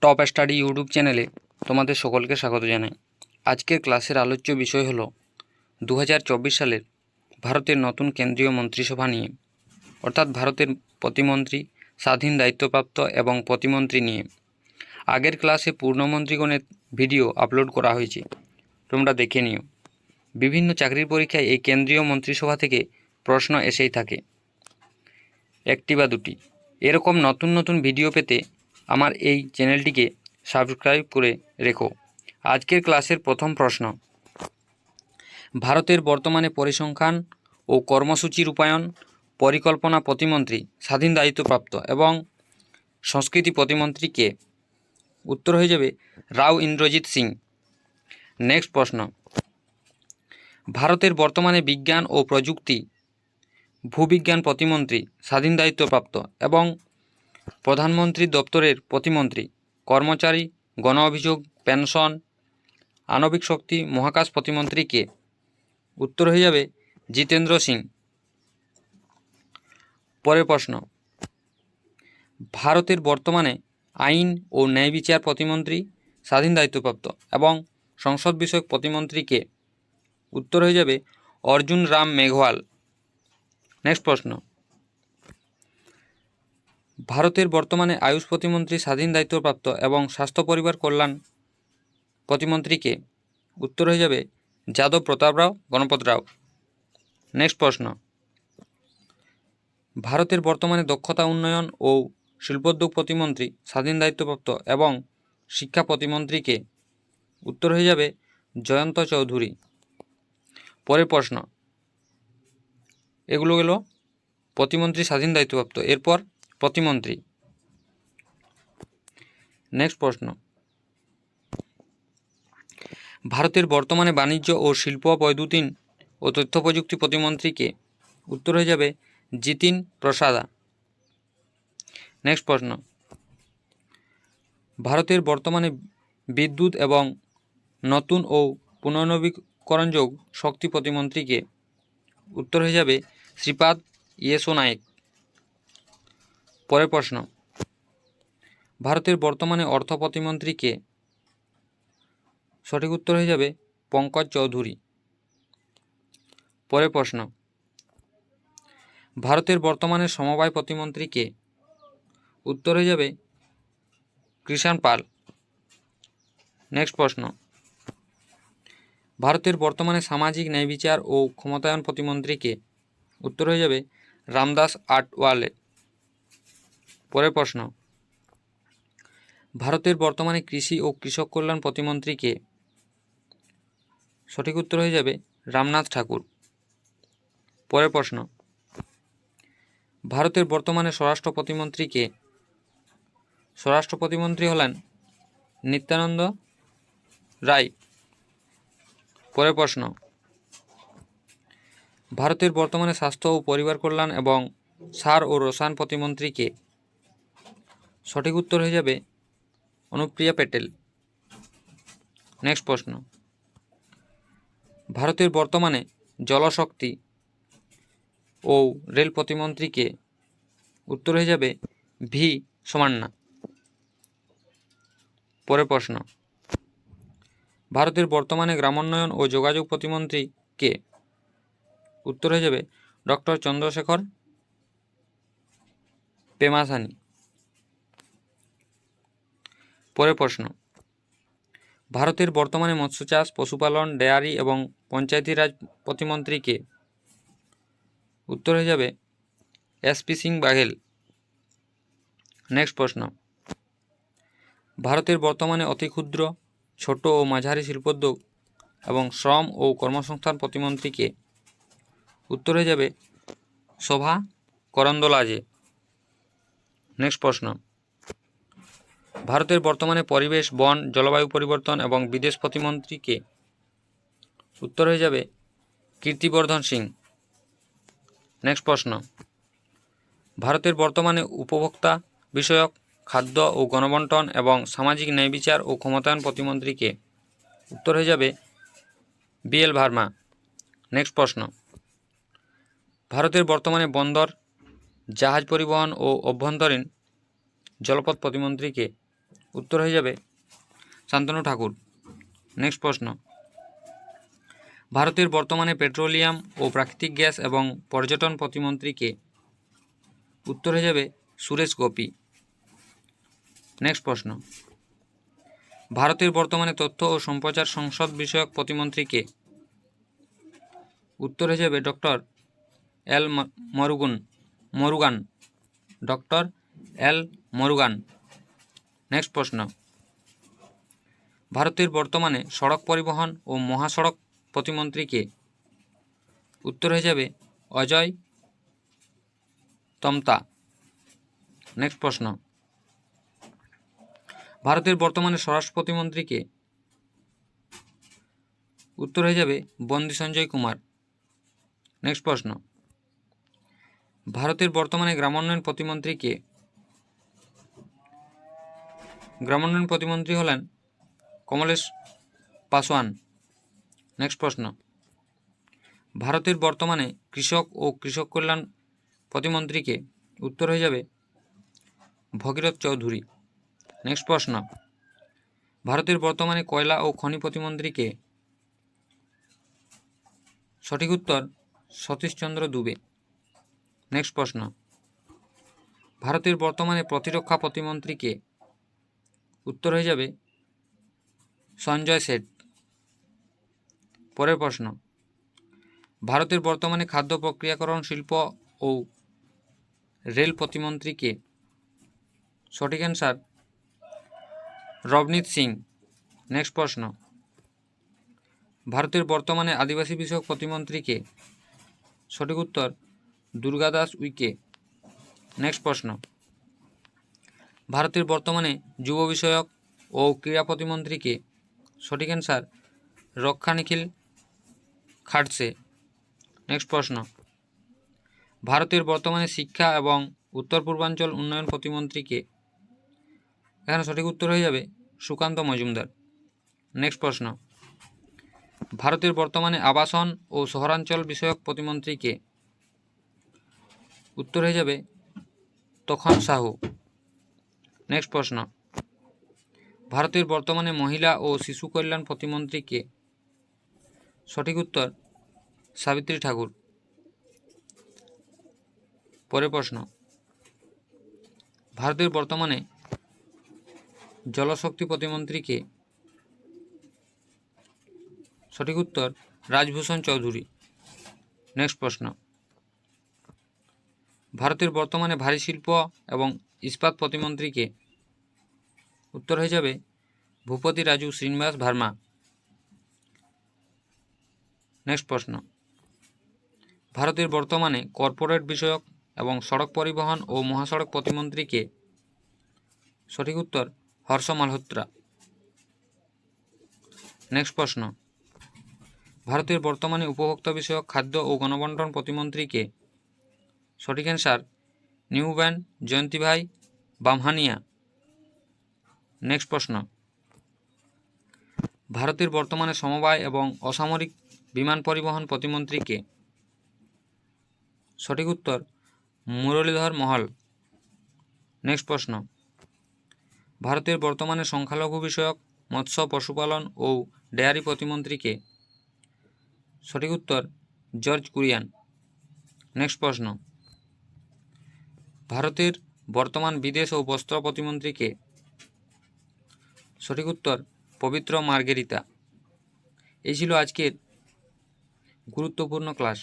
Top study YouTube চ্যানেলে তোমাদের সকলকে স্বাগত জানাই। আজকের ক্লাসের আলোচ্য বিষয় হলো 2024 সালের ভারতের নতুন কেন্দ্রীয় মন্ত্রিসভা নিয়ে, অর্থাৎ ভারতের প্রতিমন্ত্রী, স্বাধীন দায়িত্বপ্রাপ্ত এবং প্রতিমন্ত্রী নিয়ে। আগের ক্লাসে পূর্ণমন্ত্রীগণের ভিডিও আপলোড করা হয়েছে, তোমরা দেখে নিও। বিভিন্ন চাকরির পরীক্ষায় এই কেন্দ্রীয় মন্ত্রিসভা থেকে প্রশ্ন এসেই থাকে, একটি বা দুটি। এরকম নতুন নতুন ভিডিও পেতে আমার এই চ্যানেলটিকে সাবস্ক্রাইব করে রেখো। আজকের ক্লাসের প্রথম প্রশ্ন, ভারতের বর্তমানে পরিসংখ্যান ও কর্মসূচি রূপায়ণ পরিকল্পনা প্রতিমন্ত্রী, স্বাধীন দায়িত্বপ্রাপ্ত এবং সংস্কৃতি প্রতিমন্ত্রী কে? উত্তর হয়ে যাবে রাও ইন্দ্রজিৎ সিং। নেক্সট প্রশ্ন, ভারতের বর্তমানে বিজ্ঞান ও প্রযুক্তি ভূবিজ্ঞান প্রতিমন্ত্রী, স্বাধীন দায়িত্বপ্রাপ্ত এবং প্রধানমন্ত্রী দপ্তরের প্রতিমন্ত্রী, কর্মচারী, গণ অভিযোগ, পেনশন, আণবিক শক্তি, মহাকাশ প্রতিমন্ত্রী কে? উত্তর হয়ে যাবে জিতেন্দ্র সিং। পরের প্রশ্ন, ভারতের বর্তমানে আইন ও ন্যায় বিচার প্রতিমন্ত্রী, স্বাধীন দায়িত্বপ্রাপ্ত এবং সংসদ বিষয়ক প্রতিমন্ত্রী কে? উত্তর হয়ে যাবে অর্জুন রাম মেঘওয়াল। নেক্সট প্রশ্ন, ভারতের বর্তমানে আয়ুষ প্রতিমন্ত্রী, স্বাধীন দায়িত্বপ্রাপ্ত এবং স্বাস্থ্য পরিবার কল্যাণ প্রতিমন্ত্রী কে? উত্তর হয়ে যাবে যাদব প্রতাপ রাও গণপত রাও। নেক্সট প্রশ্ন, ভারতের বর্তমানে দক্ষতা উন্নয়ন ও শিল্পোদ্যোগ প্রতিমন্ত্রী, স্বাধীন দায়িত্বপ্রাপ্ত এবং শিক্ষা প্রতিমন্ত্রী কে? উত্তর হয়ে যাবে জয়ন্ত চৌধুরী। পরের প্রশ্ন, এগুলো গেল প্রতিমন্ত্রী, স্বাধীন দায়িত্বপ্রাপ্ত। এরপর প্রতিমন্ত্রী। নেক্সট প্রশ্ন, ভারতের বর্তমানে বাণিজ্য ও শিল্প, বৈদ্যুতিন ও তথ্য প্রযুক্তি প্রতিমন্ত্রী কে? উত্তর হয়ে যাবে জিতিন প্রসাদা। নেক্সট প্রশ্ন, ভারতের বর্তমানে বিদ্যুৎ এবং নতুন ও পুনর্নবীকরণযোগ্য শক্তি প্রতিমন্ত্রী কে? উত্তর হয়ে যাবে শ্রীপাদ ইয়েসো নায়েক। পরের প্রশ্ন, ভারতের বর্তমানে অর্থ প্রতিমন্ত্রী কে? সঠিক উত্তর হয়ে যাবে পঙ্কজ চৌধুরী। পরের প্রশ্ন, ভারতের বর্তমানে সমবায় প্রতিমন্ত্রী কে? উত্তর হয়ে যাবে কৃষাণ পাল। নেক্সট প্রশ্ন, ভারতের বর্তমানে সামাজিক ন্যায় বিচার ও ক্ষমতায়ন প্রতিমন্ত্রী কে? উত্তর হয়ে যাবে রামদাস আঠওয়ালে। পরের প্রশ্ন, ভারতের বর্তমানে কৃষি ও কৃষক কল্যাণ প্রতিমন্ত্রী কে? সঠিক উত্তর হয়ে যাবে রামনাথ ঠাকুর। পরের প্রশ্ন, ভারতের বর্তমানে স্বরাষ্ট্র প্রতিমন্ত্রী কে? স্বরাষ্ট্র প্রতিমন্ত্রী হলেন নিত্যানন্দ রায়। পরের প্রশ্ন, ভারতের বর্তমানে স্বাস্থ্য ও পরিবার কল্যাণ এবং সার ও রসায়ন প্রতিমন্ত্রী কে? সঠিক উত্তর হয়ে যাবে অনুপ্রিয়া প্যাটেল। নেক্সট প্রশ্ন, ভারতের বর্তমানে জলশক্তি ও রেল প্রতিমন্ত্রী কে? উত্তর হয়ে যাবে ভি সোমান্না। পরের প্রশ্ন, ভারতের বর্তমানে গ্রামোন্নয়ন ও যোগাযোগ প্রতিমন্ত্রী কে? উত্তর হয়ে যাবে ডক্টর চন্দ্রশেখর পেমাসানি। পরের প্রশ্ন, ভারতের বর্তমানে মৎস্য চাষ, পশুপালন, ডেয়ারি এবং পঞ্চায়েতি রাজ প্রতিমন্ত্রী কে? উত্তর হয়ে যাবে এসপি সিং বাঘেল। নেক্সট প্রশ্ন, ভারতের বর্তমানে অতি ক্ষুদ্র, ছোট ও মাঝারি শিল্পোদ্যোগ এবং শ্রম ও কর্মসংস্থান প্রতিমন্ত্রী কে? উত্তর হয়ে যাবে শোভা করন্দোলাজে। নেক্সট প্রশ্ন, ভারতের বর্তমানে পরিবেশ, বন, জলবায়ু পরিবর্তন এবং বিদেশ প্রতিমন্ত্রী কে? উত্তর হয়ে যাবে কীর্তিবর্ধন সিং। নেক্সট প্রশ্ন, ভারতের বর্তমানে উপভোক্তা বিষয়ক, খাদ্য ও গণবণ্টন এবং সামাজিক ন্যায় বিচার ও ক্ষমতায়ন প্রতিমন্ত্রী কে? উত্তর হয়ে যাবে বিএল ভার্মা। নেক্সট প্রশ্ন, ভারতের বর্তমানে বন্দর, জাহাজ পরিবহন ও অভ্যন্তরীণ জলপথ প্রতিমন্ত্রী কে? উত্তর হয়ে যাবে শান্তনু ঠাকুর। নেক্সট প্রশ্ন, ভারতের বর্তমানে পেট্রোলিয়াম ও প্রাকৃতিক গ্যাস এবং পর্যটন প্রতিমন্ত্রী কে? উত্তর হয়ে যাবে সুরেশ গোপী। নেক্সট প্রশ্ন, ভারতের বর্তমানে তথ্য ও সম্প্রচার সংসদ বিষয়ক প্রতিমন্ত্রী কে? উত্তর হয়ে যাবে doctor L Murugan. Doctor L Murugan. Next প্রশ্ন, ভারতের বর্তমানে সড়ক পরিবহন ও মহাসড়ক প্রতিমন্ত্রী কে? উত্তর হয়ে যাবে অজয় তমতা। নেক্সট প্রশ্ন, ভারতের বর্তমানে স্বরাষ্ট্র প্রতিমন্ত্রী কে? উত্তর হয়ে যাবে বন্দি সঞ্জয় কুমার। নেক্সট প্রশ্ন, ভারতের বর্তমানে গ্রামোন্নয়ন প্রতিমন্ত্রী কে? গ্রামোন্নয়ন প্রতিমন্ত্রী হলেন কমলেশ পাসওয়ান। নেক্সট প্রশ্ন, ভারতের বর্তমানে কৃষক ও কৃষক কল্যাণ প্রতিমন্ত্রী কে? উত্তর হয়ে যাবে ভগীরথ চৌধুরী। নেক্সট প্রশ্ন, ভারতের বর্তমানে কয়লা ও খনি প্রতিমন্ত্রী কে? সঠিক উত্তর সতীশচন্দ্র দুবে। নেক্সট প্রশ্ন, ভারতের বর্তমানে প্রতিরক্ষা প্রতিমন্ত্রী কে? উত্তর হয়ে যাবে সঞ্জয় সেঠ। পরের প্রশ্ন, ভারতের বর্তমানে খাদ্য প্রক্রিয়াকরণ শিল্প ও রেল প্রতিমন্ত্রী কে? সঠিক অ্যান্সার রবনীত সিং। নেক্সট প্রশ্ন, ভারতের বর্তমানে আদিবাসী বিষয়ক প্রতিমন্ত্রী কে? সঠিক উত্তর দুর্গাদাস উইকে। নেক্সট প্রশ্ন, ভারতের বর্তমানে যুব বিষয়ক ও ক্রীড়া প্রতিমন্ত্রী কে? সঠিক অ্যান্সার রক্ষা নিখিল খাড়সে। নেক্সট প্রশ্ন, ভারতের বর্তমানে শিক্ষা এবং উত্তর পূর্বাঞ্চল উন্নয়ন প্রতিমন্ত্রী কে? এখানে সঠিক উত্তর হয়ে যাবে সুকান্ত মজুমদার। নেক্সট প্রশ্ন, ভারতের বর্তমানে আবাসন ও শহরাঞ্চল বিষয়ক প্রতিমন্ত্রী কে? উত্তর হয়ে যাবে তখন সাহু। নেক্সট প্রশ্ন, ভারতের বর্তমানে মহিলা ও শিশু কল্যাণ প্রতিমন্ত্রী কে? সঠিক উত্তর সাবিত্রী ঠাকুর। পরের প্রশ্ন, ভারতের বর্তমানে জলশক্তি প্রতিমন্ত্রী কে? সঠিক উত্তর রাজভূষণ চৌধুরী। নেক্সট প্রশ্ন, ভারতের বর্তমানে ভারী শিল্প এবং ইস্পাত প্রতিমন্ত্রী কে? উত্তর হয়ে যাবে ভূপতি রাজু শ্রীনিবাস ভার্মা। নেক্সট প্রশ্ন, ভারতের বর্তমানে কর্পোরেট বিষয়ক এবং সড়ক পরিবহন ও মহাসড়ক প্রতিমন্ত্রী কে? সঠিক উত্তর হর্ষ মালহোত্রা। নেক্সট প্রশ্ন, ভারতের বর্তমানে উপভোক্তা বিষয়ক খাদ্য ও গণবণ্টন প্রতিমন্ত্রী কে? সঠিক অ্যান্সার নিউব্যান জয়ন্তীভাই বামহানিয়া। নেক্সট প্রশ্ন, ভারতের বর্তমানে সমবায় এবং অসামরিক বিমান পরিবহন প্রতিমন্ত্রী কে? সঠিক উত্তর মুরলীধর মহল। নেক্সট প্রশ্ন, ভারতের বর্তমানে সংখ্যালঘু বিষয়ক মৎস্য পশুপালন ও ডেয়ারি প্রতিমন্ত্রী কে? সঠিক উত্তর জর্জ কুরিয়ান। নেক্সট প্রশ্ন, ভারতের বর্তমান বিদেশ ও বস্ত্র প্রতিমন্ত্রী কে? সঠিক উত্তর পবিত্র মার্গেরিতা। এই ছিল আজকের গুরুত্বপূর্ণ ক্লাস।